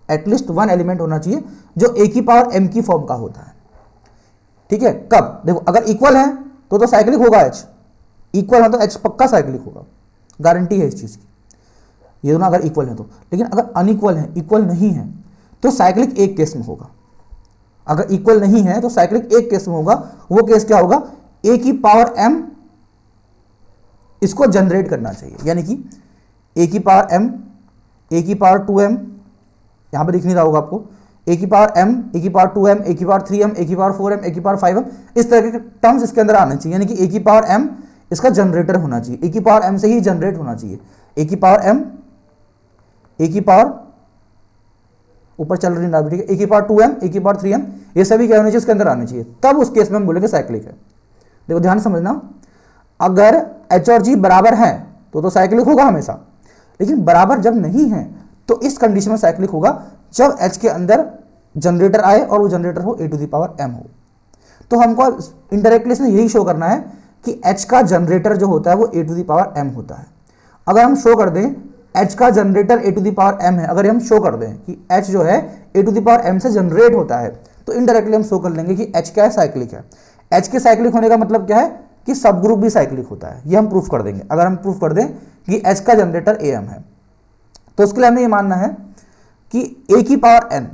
एटलीस्ट वन एलिमेंट होना चाहिए जो ए की पावर एम की फॉर्म का होता है। ठीक है? कब? देखो अगर इक्वल है तो साइक्लिक होगा एच, इक्वल है तो एच पक्का साइक्लिक होगा, गारंटी है इस चीज की। ये दोनों अगर इक्वल है तो, लेकिन अगर अनइक्वल है, इक्वल नहीं है, तो साइक्लिक एक केस में होगा। अगर इक्वल नहीं है तो साइक्लिक एक केस में होगा। वो केस क्या होगा? ए की पावर एम इसको जनरेट करना चाहिए, यानी कि ए की पावर एम, ए की पावर 2m, यहां पर दिख नहीं रहा होगा आपको, ए की पावर m, ए की पावर 2m, ए की पावर 3m, ए की पावर 4m, ए की पावर 5m, इस तरह के टर्म्स इसके अंदर आने चाहिए, यानी कि ए की पावर m इसका जनरेटर होना चाहिए, ए की पावर m से ही जनरेट होना चाहिए। ए की पावर m, ए की पावर ऊपर चल रही है, ठीक है, ए की पावर 2m, ए की पावर 3m, ये सभी क्या होने चाहिए इसके अंदर आने चाहिए, तब उस केस में हम बोलेंगे साइक्लिक है। देखो ध्यान समझना, अगर एच और जी बराबर हैं तो साइक्लिक होगा हमेशा, लेकिन बराबर जब नहीं है तो इस कंडीशन में साइक्लिक होगा जब एच के अंदर जनरेटर आए और वो जनरेटर हो ए टू द पावर एम हो। तो हमको इनडायरेक्टली इसमें यही शो करना है कि एच का जनरेटर जो होता है वो A to the power M होता है। अगर हम शो कर दें एच का generator A to the power M है, अगर हम शो कर दें कि एच जो है ए टू द पावर एम से जनरेट होता है, तो इनडायरेक्टली हम शो कर लेंगे कि एच क्या है, साइक्लिक है। एच के साइक्लिक होने का मतलब क्या है कि सब ग्रुप भी साइक्लिक होता है, ये हम प्रूफ कर देंगे। अगर हम प्रूफ कर दें कि एच का जनरेटर ए एम है, तो उसके लिए हमें ये मानना है कि ए की पावर एन,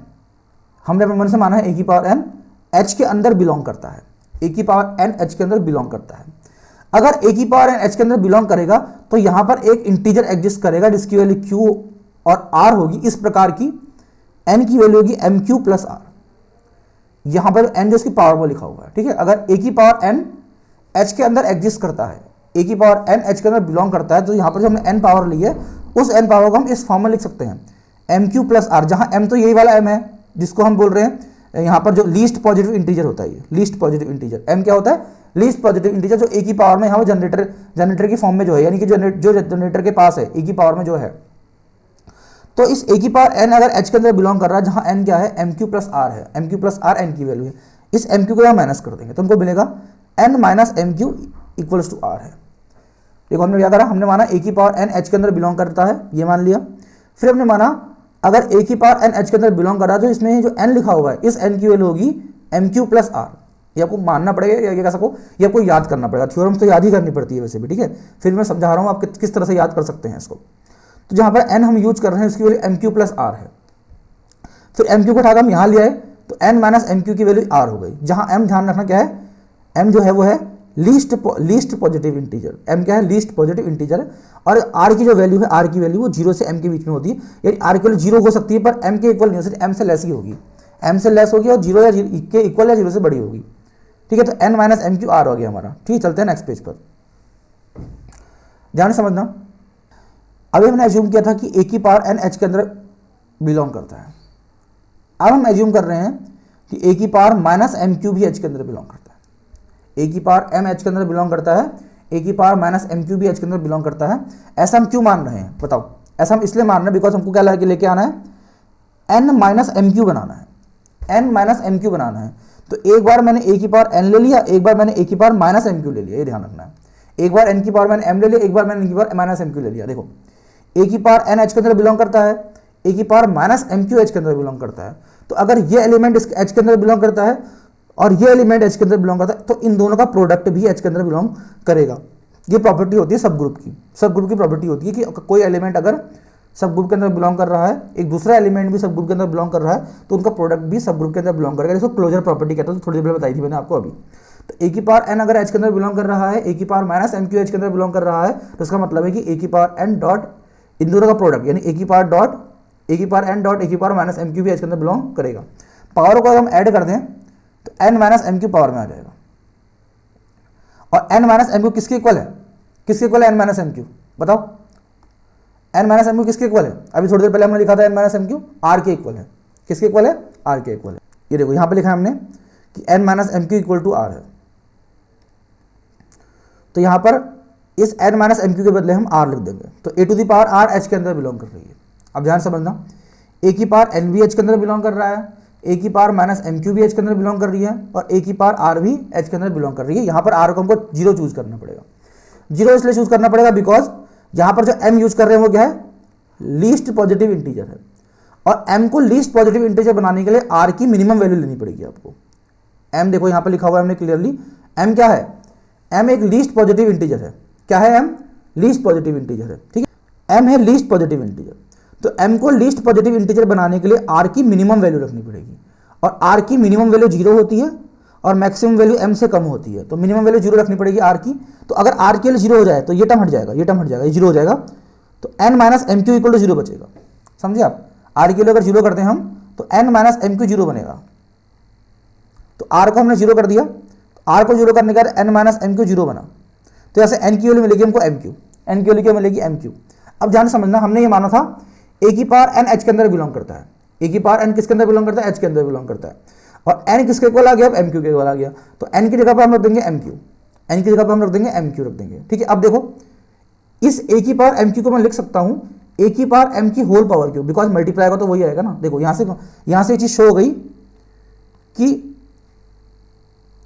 हमने अपने मन से माना है ए की पावर एन एच के अंदर बिलोंग करता है, ए की पावर एन एच के अंदर बिलोंग करता है। अगर ए की पावर एन एच के अंदर बिलोंग करेगा तो यहां पर एक इंटीजर एग्जिस्ट करेगा जिसकी वैल्यू क्यू और आर होगी, इस प्रकार की एन की वैल्यू होगी एम क्यू प्लस आर, यहां पर एन जो इसकी पावर में लिखा हुआ है। ठीक है? अगर ए की पावर एन एच के अंदर एग्जिस्ट करता है, ए की पावर एन एच के अंदर बिलोंग करता है, तो यहां पर जो हमने एन पावर ली है उस एन पावर को हम इस फॉर्म में लिख सकते हैं एम क्यू प्लस आर, जहां एम तो यही वाला एम है जिसको हम बोल रहे हैं यहां पर जो लीस्ट पॉजिटिव इंटीजर होता है, लीस्ट पॉजिटिव इंटीजर एम क्या होता है, लीस्ट पॉजिटिव इंटीजर, जो ए की पावर में यहाँ जनरेटर की फॉर्म में जो है, यानी कि जो जनरेटर के पास है ए की पावर में जो है। तो इस ए की पावर एन अगर एच के अंदर बिलोंग कर रहा है, जहां एन क्या है, एम क्यू प्लस आर है, M Q plus R N की वैल्यू है, इस एम क्यू को यहाँ माइनस कर देंगे तो हमको मिलेगा N minus M Q equals to R है। देखो हमने क्या करा, हमने माना ए की पावर एन एच के अंदर बिलोंग करता है, ये मान लिया। फिर हमने माना अगर ए की पावर एन एच के अंदर बिलोंग कर रहा है तो इसमें जो एन लिखा हुआ है इस एन की वैल्यू होगी एम क्यू प्लस आर। ये आपको मानना पड़ेगा या ये कह सको ये आपको याद करना पड़ेगा, थ्योरम तो याद ही करनी पड़ती है वैसे भी। ठीक है? फिर मैं समझा रहा हूँ आप किस तरह से याद कर सकते हैं इसको। तो जहाँ पर एन हम यूज कर रहे हैं इसकी value M Q plus R है। फिर एम क्यू को उठाकर हम यहाँ लिया है तो एन माइनस एम क्यू की वैल्यू आर हो गई, जहाँ एम ध्यान रखना क्या है, एम जो है वो है लीस्ट पॉजिटिव इंटीजर, एम क्या है, लीस्ट पॉजिटिव इंटीजर है। और आर की जो वैल्यू है, आर की वैल्यू वो 0 से m के बीच में होती है, यानी आर की वैल्यू 0 हो सकती है पर m के इक्वल नहीं हो सकती, m से लेस ही होगी, m से लेस होगी और 0 या के इक्वल या 0 से बड़ी होगी। ठीक है? तो n minus M Q R हो गया हमारा। ठीक है? चलते हैं नेक्स्ट पेज पर, ध्यान समझना। अभी हमने एज्यूम किया था कि ए की पावर एन एच के अंदर बिलोंग करता है, अब हम एज्यूम कर रहे हैं कि ए की पावर माइनस एम क्यू भी एच के अंदर बिलोंग करता है। ए की पावर एम एच के अंदर बिलोंग करता है, ए की पावर माइनस एम क्यू भी एच के अंदर बिलोंग करता है। ऐसा हम क्यों मान रहे हैं बताओ? ऐसा हम इसलिए मान रहे हैं बिकॉज हमको क्या लेके आना है, एन माइनस एम क्यू बनाना है, एन माइनस एम क्यू बनाना है। तो एक बार मैंने ए की पावर एन ले लिया, एक बार मैंने ए की पावर माइनस एम क्यू ले लिया, ये ध्यान रखना है। एक बार एन की पावर मैंने एम ले लिया, एक बार मैंने एन की पावर माइनस एम क्यू ले लिया। देखो ए की पावर एन एच के अंदर बिलोंग करता है, ए की power minus M Q H के अंदर बिलोंग करता है। तो अगर ये एलिमेंट इस एच के अंदर बिलोंग करता है और ये एलिमेंट एच के अंदर बिलोंग करता है तो इन दोनों का प्रोडक्ट भी एच के अंदर बिलोंग करेगा। ये प्रॉपर्टी होती है सब ग्रुप की, सब ग्रुप की प्रॉपर्टी होती है कि कोई एलिमेंट अगर सब ग्रुप के अंदर बिलोंग कर रहा है, एक दूसरा एलिमेंट भी सब ग्रुप के अंदर बिलोंग कर रहा है, तो उनका प्रोडक्ट भी सब ग्रुप के अंदर बिलोंग करेगा। इसको क्लोजर प्रॉपर्टी कहते हैं, तो थोड़ी देर पहले बताई थी मैंने आपको अभी। तो ए की पावर एन अगर एच के अंदर बिलोंग कर रहा है, ए की power minus M Q H के अंदर बिलोंग कर रहा है, तो इसका मतलब है कि ए की पावर एन डॉट इन दोनों का प्रोडक्ट यानी ए की पावर डॉट ए की पावर एन डॉट ए की पावर माइनस एम क्यू भी एच के अंदर बिलोंग करेगा। पावर को अगर हम ऐड कर दें तो N minus M Q power में आ जाएगा। और एन माइनस एम क्यू किसके इक्वल है? किसके इक्वल है एन माइनस एम क्यू? बताओ एन माइनस एम क्यू किसके इक्वल है? अभी थोड़ी देर पहले हमने लिखा था N minus M Q R के इक्वल है। किसके इक्वल है? आर के इक्वल है। ये देखो यहाँ पे लिखा है हमने कि N minus M Q equal to R है। तो यहाँ पर इस एन माइनस एम क्यू के बदले हम आर लिख देंगे। तो A to the power R H के अंदर बिलोंग कर रही है। अब ध्यान समझना, ए की पावर एन भी एच के अंदर बिलोंग कर रहा है, ए की पावर माइनस एम क्यू भी एच के अंदर बिलोंग कर रही है, और ए की पावर आर भी एच के अंदर बिलोंग कर रही है। यहाँ पर आर को हमको जीरो चूज करना पड़ेगा। जीरो इसलिए चूज करना पड़ेगा बिकॉज यहाँ पर जो एम यूज कर रहे हैं वो क्या है? लीस्ट पॉजिटिव इंटीजर है, और एम को लीस्ट पॉजिटिव इंटीजर बनाने के लिए आर की मिनिमम वैल्यू लेनी पड़ेगी आपको। एम देखो यहाँ पर लिखा हुआ है हमने क्लियरली, एम क्या है? एम एक लीस्ट पॉजिटिव इंटीजर है। क्या है एम? लीस्ट पॉजिटिव इंटीजर है। ठीक है, एम है लीस्ट पॉजिटिव इंटीजर। तो एम को लीस्ट पॉजिटिव इंटीजर बनाने के लिए आर की मिनिमम वैल्यू रखनी पड़ेगी, और आर की मिनिमम वैल्यू जीरो होती है और मैक्सिमम वैल्यू एम से कम होती है। तो मिनिमम वैल्यू जीरो रखनी पड़ेगी आर की। तो अगर आर के लिए जीरो हो जाए तो ये टर्म हट जाएगा, ये टर्म हट जाएगा, ये जीरो हो जाएगा। तो N minus M Q equal to zero बचेगा। समझे आप? आर के लिए अगर जीरो करते हैं हम तो N minus M Q zero बनेगा। तो आर को हमने जीरो कर दिया, आर को जीरो करने के बाद N minus M Q zero बना। तो ऐसे एन की वैल्यू मिलेगी हमको एम क्यू, एन की वैल्यू क्या मिलेगी? M Q. अब ध्यान समझना, हमने ये माना था ए की पावर एन एच के अंदर बिलोंग करता है। ए की पावर एन किसके अंदर बिलोंग करता है? एच के अंदर बिलोंग करता है। और एन किसके इक्वल आ गया? अब एम क्यू के इक्वल आ गया। तो एन की जगह पर हम रख देंगे एम क्यू, एन की जगह पर हम रख देंगे एम क्यू रख देंगे। ठीक है, अब देखो इस ए की पावर एम क्यू को मैं लिख सकता हूं ए की पावर एम की whole power Q, because multiply का तो वही आएगा ना। देखो यहां से ये चीज शो हो गई कि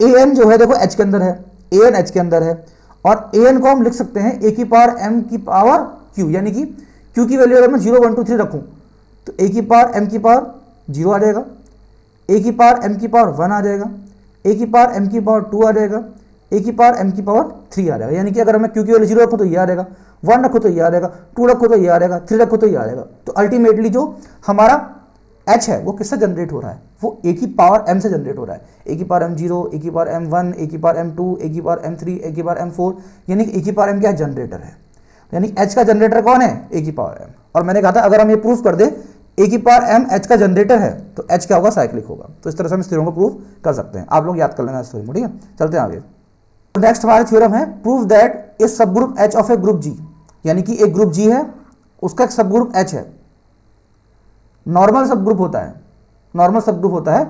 ए एन जो है देखो एच के अंदर है, ए एन एच के अंदर है, और ए एन को हम लिख सकते हैं ए की पावर एम की पावर क्यू, यानी कि क्यू की वैल्यू अगर मैं 0 1 2 3 रखूं तो ए की पावर एम की पावर 0 आ जाएगा, ए की पावर एम की पावर 1 आ जाएगा, ए की पावर एम की पावर 2 आ जाएगा, ए की पावर एम की पावर 3 आ जाएगा। यानी कि अगर मैं क्यू की वैल्यू 0 रखूँ तो ये आ जाएगा, 1 रखूँ तो ये आ जाएगा, 2 रखूँ तो ये आ जाएगा, 3 रखूँ तो ये आ जाएगा। तो अल्टीमेटली जो हमारा एच है वो किससे जनरेट हो रहा है? वो ए की पावर एम से जनरेट हो रहा है। ए की पावर एम 0, ए की पावर एम 1, ए की पावर एम 2, ए की पावर एम 3, ए की पावर एम 4, यानी कि ए की पावर एम क्या है? जनरेटर है। यानी एच का जनरेटर कौन है? ए की पावर एम। और मैंने कहा था अगर हम ये प्रूफ कर दें ए की पावर एम एच का जनरेटर है तो एच क्या होगा? साइक्लिक होगा। तो इस तरह से हम इस थ्योरम को प्रूव कर सकते हैं। आप लोग याद कर लेना इस थ्योरम को। ठीक है, चलते हैं आगे। नेक्स्ट हमारा थ्योरम है prove that a subgroup H of a group G, यानी कि एक ग्रुप जी है उसका एक सब ग्रुप एच है। नॉर्मल सब ग्रुप होता है, नॉर्मल सब ग्रुप होता है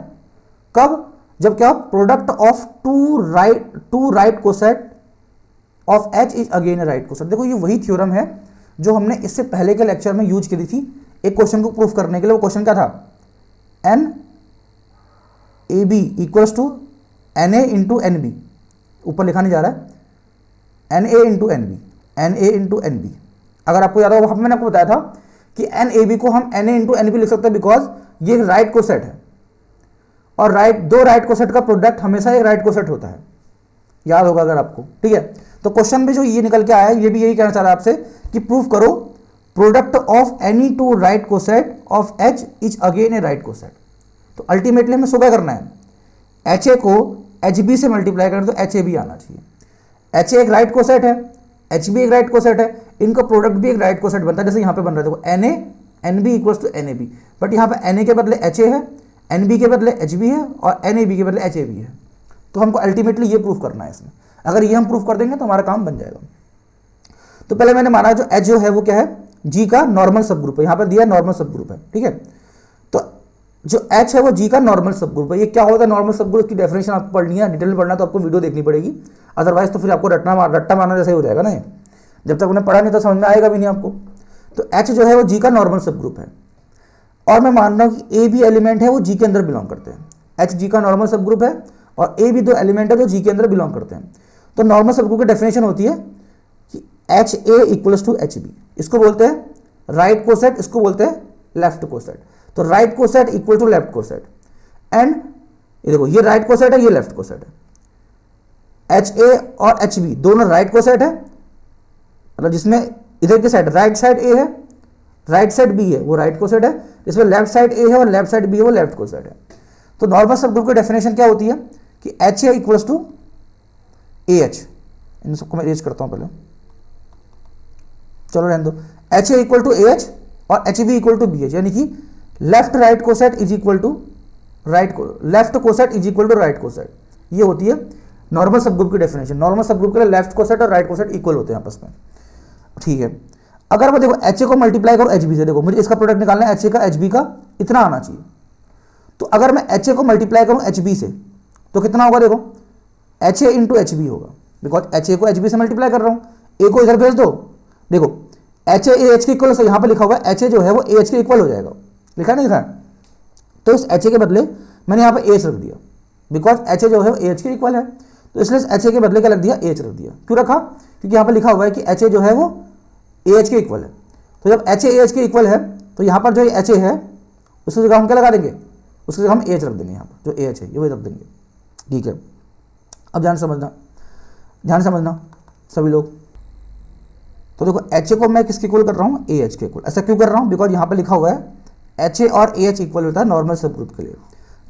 कब? जब क्या? Product of two right coset of H is again a right coset. देखो ये वही थ्योरम है जो हमने इससे पहले के लेक्चर में यूज करी थी एक क्वेश्चन को प्रूफ करने के लिए। वो क्वेश्चन क्या था? N A B equals to N A into N B. ऊपर लिखा नहीं जा रहा है, N A into N B, N A into N B. अगर आपको याद होगा मैंने आपको बताया था कि एन ए बी को हम N A into N B लिख सकते हैं बिकॉज ये राइट कोसेट है, और दो राइट कोसेट का प्रोडक्ट हमेशा एक राइट कोसेट होता है। याद होगा अगर आपको। ठीक है, तो क्वेश्चन में जो ये निकल के आया है ये भी यही कहना चाह रहा है आपसे कि प्रूफ करो product of any two right coset of H is again a right coset. तो अल्टीमेटली हमें सुबह करना है एच ए को एच बी से मल्टीप्लाई करें तो एच ए बी आना चाहिए। एच ए एक राइट कोसेट है, एच बी एक राइट कोसेट है, इनका प्रोडक्ट भी एक राइट कोसेट बनता है। जैसे यहाँ पे बन रहा है देखो N A N B equals to N A B, but यहाँ पे एन ए के बदले एच ए है, एन बी के बदले एच बी है, और एन ए बी के बदले एच ए बी है। तो हमको अल्टीमेटली ये प्रूफ करना है इसमें। अगर ये हम प्रूफ कर देंगे तो हमारा काम बन जाएगा। तो पहले मैंने माना जो एच जो है वो क्या है? जी का नॉर्मल सब ग्रुप है। यहाँ पर दिया नॉर्मल सब ग्रुप है। ठीक है, तो जो एच है वो जी का नॉर्मल सब ग्रुप है। ये क्या होता है नॉर्मल सब ग्रुप की डेफिनेशन आपको पढ़नी है, डिटेल में पढ़ना है तो आपको वीडियो देखनी पड़ेगी, अदरवाइज तो फिर आपको रट्टा मारना जैसे ही हो जाएगा ना। जब तक उन्हें पढ़ा नहीं तो समझ में आएगा भी नहीं आपको। तो एच जो है वो जी का नॉर्मल सब ग्रुप है, और मैं मान रहा हूँ कि ए बी एलिमेंट है वो जी के अंदर बिलोंग करते हैं। एच जी का नॉर्मल सब ग्रुप है और ए भी दो एलिमेंट है जो जी के अंदर बिलोंग करते हैं। तो नॉर्मल सब ग्रुप की डेफिनेशन होती है कि H A equals to H B. इसको बोलते हैं राइट कोसेट, इसको बोलते हैं लेफ्ट कोसेट। तो right coset equal to left coset, and ये देखो ये राइट कोसेट है, ये लेफ्ट कोसेट है। एच ए और एच बी दोनों राइट कोसेट है, मतलब जिसमें इधर की साइड राइट साइड ए है, राइट साइड बी है, वो राइट कोसेट है। इसमें लेफ्ट साइड ए है और लेफ्ट साइड बी है, वो लेफ्ट कोसेट है। तो नॉर्मल सब ग्रुप की डेफिनेशन क्या होती है कि H A equals to A H, इन सबको मैं एच करता हूँ पहले, चलो रहने दो। H A equal to A H और H B equal to B H, यानी कि left right coset is equal to left coset is equal to right coset. ये होती है नॉर्मल सब ग्रुप की डेफिनेशन। नॉर्मल सब ग्रुप के लिए लेफ्ट कोसेट और राइट कोसेट इक्वल होते हैं आपस में, ठीक है। अगर मैं देखो एच ए को मल्टीप्लाई करो एच बी से, देखो मुझे इसका प्रोडक्ट निकालना है, एच ए का एच बी का इतना आना चाहिए। तो अगर मैं एच ए को मल्टीप्लाई करूँ एच बी से तो कितना होगा, देखो H A into H B होगा, बिकॉज एच ए को एच बी से मल्टीप्लाई कर रहा हूँ, ए को इधर भेज दो, देखो एच ए एच के इक्वल, तो यहाँ पर लिखा हुआ है एच ए जो है वो ए एच के इक्वल हो जाएगा, लिखा नहीं लिखा है। तो इस एच ए के बदले मैंने यहाँ पर एच रख दिया, बिकॉज एच ए जो है वो ए एच के इक्वल है, तो इसलिए एच ए के बदले क्या रख दिया, एच रख दिया। क्यों रखा, क्योंकि यहाँ पर लिखा हुआ है कि एच ए जो है वो ए एच के इक्वल है। तो जब एच ए एच के इक्वल है तो यहाँ पर जो एच ए है उसकी जगह हम क्या लगा देंगे, उसकी जगह हम एच रख देंगे, यहाँ पर जो ए एच है ये वही रख देंगे, ठीक है। अब ध्यान समझना सभी लोग। तो देखो एच ए को मैं किसके इक्वल कर रहा हूँ, ए एच के इक्वल। ऐसा क्यों कर रहा हूँ, बिकॉज यहाँ पर लिखा हुआ है एच ए और ए एच इक्वल होता है नॉर्मल सब ग्रुप के लिए।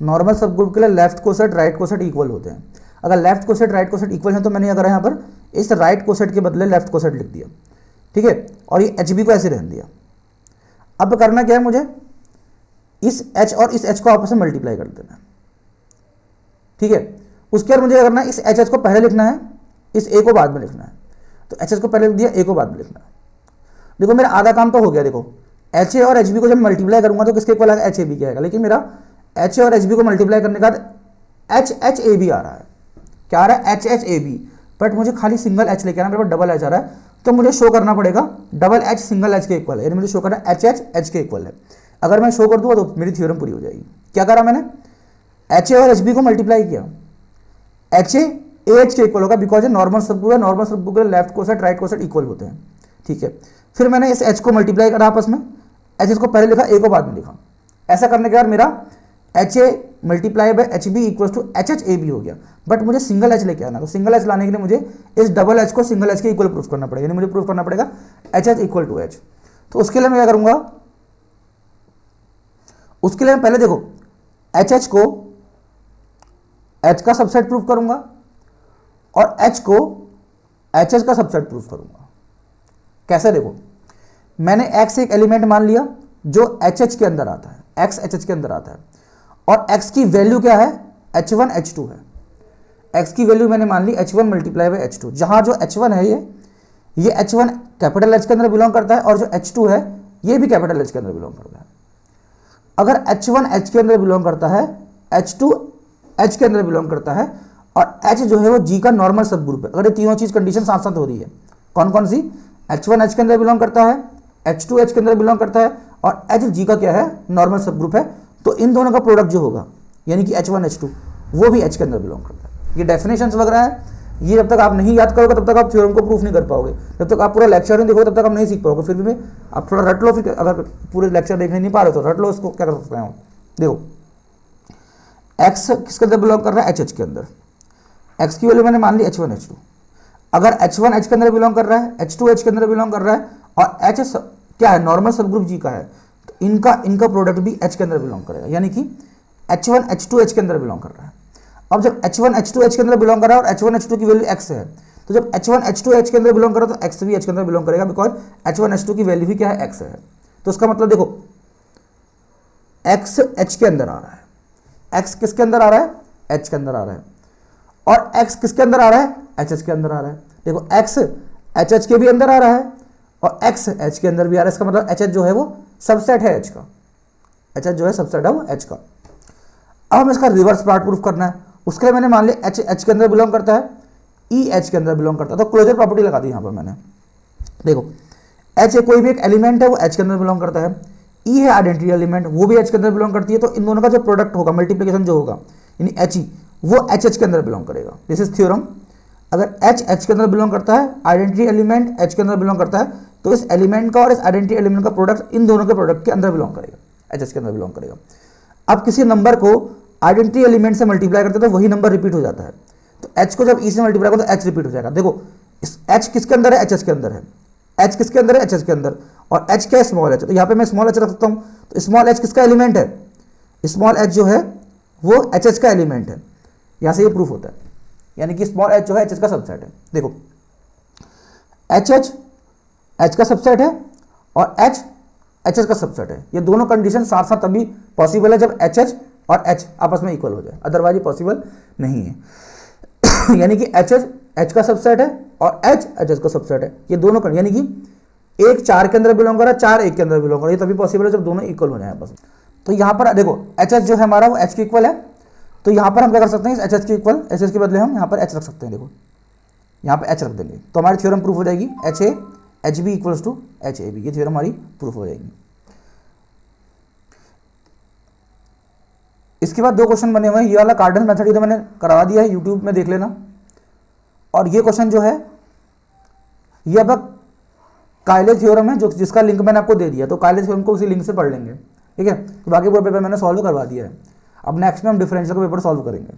नॉर्मल सब ग्रुप के लिए left coset right coset equal होते हैं। अगर left coset right coset equal है तो मैंने अगर यहाँ पर इस राइट कोसेट के बदले लेफ्ट कोसेट लिख दिया, ठीक है, और ये एच बी को ऐसे रहने दिया। अब करना क्या है, मुझे इस एच और इस एच को आपस में मल्टीप्लाई कर देना, ठीक है। उसके बाद मुझे करना है इस एच एच को पहले लिखना है, इस ए को बाद में लिखना है। तो एच एच को पहले लिख दिया, ए को बाद में लिखना है। देखो मेरा आधा काम तो हो गया। देखो एच ए और एच बी को जब मल्टीप्लाई करूंगा तो किसके इक्वल आएगा, एच ए बी के आएगा। लेकिन मेरा एच ए और एच बी को मल्टीप्लाई करने के बाद एच एच ए बी आ रहा है। क्या आ रहा है, H H A B, but मुझे खाली सिंगल एच लेके आना, मेरे पास डबल एच आ रहा है, तो मुझे शो करना पड़ेगा डबल एच सिंगल एच के इक्वल है, यानी मुझे शो करना एच एच एच के इक्वल है। अगर मैं शो कर दूंगा तो मेरी थ्योरम पूरी हो जाएगी। क्या करा मैंने, एच ए और एच बी को मल्टीप्लाई किया, एच ए एच के इक्वल होगा, बिकॉज ये नॉर्मल सब ग्रुप है। नॉर्मल सब ग्रुप के left coset right coset equal होते हैं, ठीक है। फिर मैंने इस एच को मल्टीप्लाई करा आपस में, एच एच को पहले लिखा, ए को बाद में लिखा। ऐसा करने के बाद मेरा H A multiply by H B equal to H H A B हो गया। बट मुझे सिंगल एच लेके आना, तो सिंगल एच लाने के लिए मुझे इस डबल एच को सिंगल एच के इक्वल प्रूफ करना पड़ेगा, यानी मुझे प्रूफ करना पड़ेगा H H equal to H. तो उसके लिए मैं क्या करूंगा, उसके लिए मैं पहले देखो एच एच को एच का सबसेट प्रूफ करूंगा और एच को एच एच का सबसेट प्रूफ करूंगा। कैसे, देखो मैंने एक्स एक एलिमेंट मान लिया जो एच एच के अंदर आता है, एक्स एच एच के अंदर आता है, और x की वैल्यू क्या है, h1 h2 है। x की वैल्यू मैंने मान ली h1 मल्टीप्लाई बाय h2, जहां जो h1 है ये h1 कैपिटल H के अंदर बिलोंग करता है और जो h2 है ये भी कैपिटल H के अंदर बिलोंग करता है। अगर h1 H के अंदर बिलोंग करता है, h2 H के अंदर बिलोंग करता है, और h जो है वो G का नॉर्मल सब ग्रुप है। अगर ये तीनों चीज कंडीशन साथ साथ हो रही है, कौन कौन सी, h1 H के अंदर बिलोंग करता है, h2 H के अंदर बिलोंग करता है, और h G का क्या है, नॉर्मल सब ग्रुप है, तो इन दोनों का प्रोडक्ट जो होगा यानी कि h1 h2 वो भी h के अंदर बिलोंग करता है। ये डेफिनेशंस वगैरह है, ये जब तक आप नहीं याद करोगे तब तक आप थ्योरम को प्रूफ नहीं कर पाओगे। जब तक आप पूरा लेक्चर नहीं देखोगे तब तक आप नहीं सीख पाओगे। फिर भी आप थोड़ा रट लो, फिर अगर पूरे लेक्चर देखने नहीं पा रहे तो रट लो उसको। क्या कर सकते हैं, देखो x किसके अंदर बिलोंग कर रहा है, एच के अंदर। x की वैल्यू मैंने मान ली h1 h2। अगर h1 H के अंदर बिलोंग कर रहा है, h2 H के अंदर बिलोंग कर रहा है, और h क्या है, नॉर्मल सब ग्रुप G का है, तो इनका प्रोडक्ट भी H के अंदर बिलोंग करेगा, यानी कि h1 h2 H के अंदर बिलोंग कर रहा है। अब जब h1 h2 H के अंदर बिलोंग कर रहा है और h1 h2 की वैल्यू x है, तो जब h1 h2 H के अंदर बिलोंग कर रहा है तो x भी H के अंदर बिलोंग करेगा, बिकॉज h1 h2 की वैल्यू भी क्या है, x है। तो इसका मतलब देखो x H के अंदर आ रहा है, x किसके अंदर आ रहा है, H के अंदर आ रहा है, और x किसके अंदर आ रहा है, HH के अंदर आ रहा है। देखो x HH के भी अंदर आ रहा है और x H के अंदर भी आ रहा है। इसका मतलब HH जो है वो सबसेट है H का, HH जो है सबसेट है वो H का। अब हमें इसका रिवर्स पार्ट प्रूफ करना है। उसके लिए मैंने मान लिया H के अंदर बिलोंग करता है, E H के अंदर बिलोंग करता है, तो क्लोजर प्रॉपर्टी लगा दी यहाँ पर मैंने। देखो H कोई भी एक एलिमेंट है वो H के अंदर बिलोंग करता है, E है आइडेंटिटी एलिमेंट, वो भी H के अंदर बिलोंग करती है, तो इन दोनों का जो प्रोडक्ट होगा, मल्टीप्लिकेशन जो होगा, यानी HE वो HH के अंदर बिलोंग करेगा। This is theorem. अगर H के अंदर बिलोंग करता है, आइडेंटिटी एलिमेंट H के अंदर बिलोंग करता है, तो इस एलिमेंट का और इस आइडेंटिटी एलिमेंट का प्रोडक्ट इन दोनों के प्रोडक्ट के अंदर बिलोंग करेगा, HH के अंदर बिलोंग करेगा। अब किसी नंबर को आइडेंटिटी एलिमेंट से मल्टीप्लाई करते हैं तो वही नंबर रिपीट हो जाता है, तो H को जब E से मल्टीप्लाई करो तो H रिपीट हो जाएगा। देखो इस H किसके अंदर है, HH के अंदर है, H किसके अंदर है, HH के अंदर, और H क्या है, स्मॉल h, तो यहाँ पे मैं स्मॉल h रख सकता हूँ। तो स्मॉल h किसका एलिमेंट है, स्मॉल h जो है वो HH का एलिमेंट है। यहाँ से ये प्रूफ होता है, यानी कि स्मॉल h जो है एच का सबसेट है। देखो एच का सबसेट है और एच का सबसेट है। ये दोनों कंडीशन साथ साथ तभी पॉसिबल है जब एच और एच आपस में इक्वल हो जाए, अदरवाइज पॉसिबल नहीं है। यानी कि एच का सबसेट है और एच का सबसेट है। ये दोनों यानी कि एक 4 के अंदर बिलोंग कर रहा है, 4 1 के अंदर बिलोंग कर रहा है, ये तभी पॉसिबल है जब दोनों इक्वल हो जाए आपस में। तो यहाँ पर देखो एच जो है हमारा वो एच के इक्वल है, तो यहाँ पर हम क्या कर सकते हैं, एच के इक्वल एच के बदले हम यहाँ पर एच रख सकते हैं। देखो यहाँ पर एच रख देंगे तो हमारी थ्योरम प्रूफ हो जाएगी, H B equals to H A B. ये थ्योरम हमारी प्रूफ हो जाएगी। इसके बाद 2 क्वेश्चन बने हुए हैं। ये वाला कार्डिनल मेथड तो मैंने करवा दिया है, यूट्यूब में देख लेना। और ये क्वेश्चन जो है ये अब कायले थ्योरम है, जो जिसका लिंक मैंने आपको दे दिया, तो कायले थ्योरम को उसी लिंक से पढ़ लेंगे, ठीक है। तो बाकी पूरा पेपर मैंने सॉल्व करवा दिया है। अब नेक्स्ट में हम डिफरेंशियल का पेपर सॉल्व करेंगे।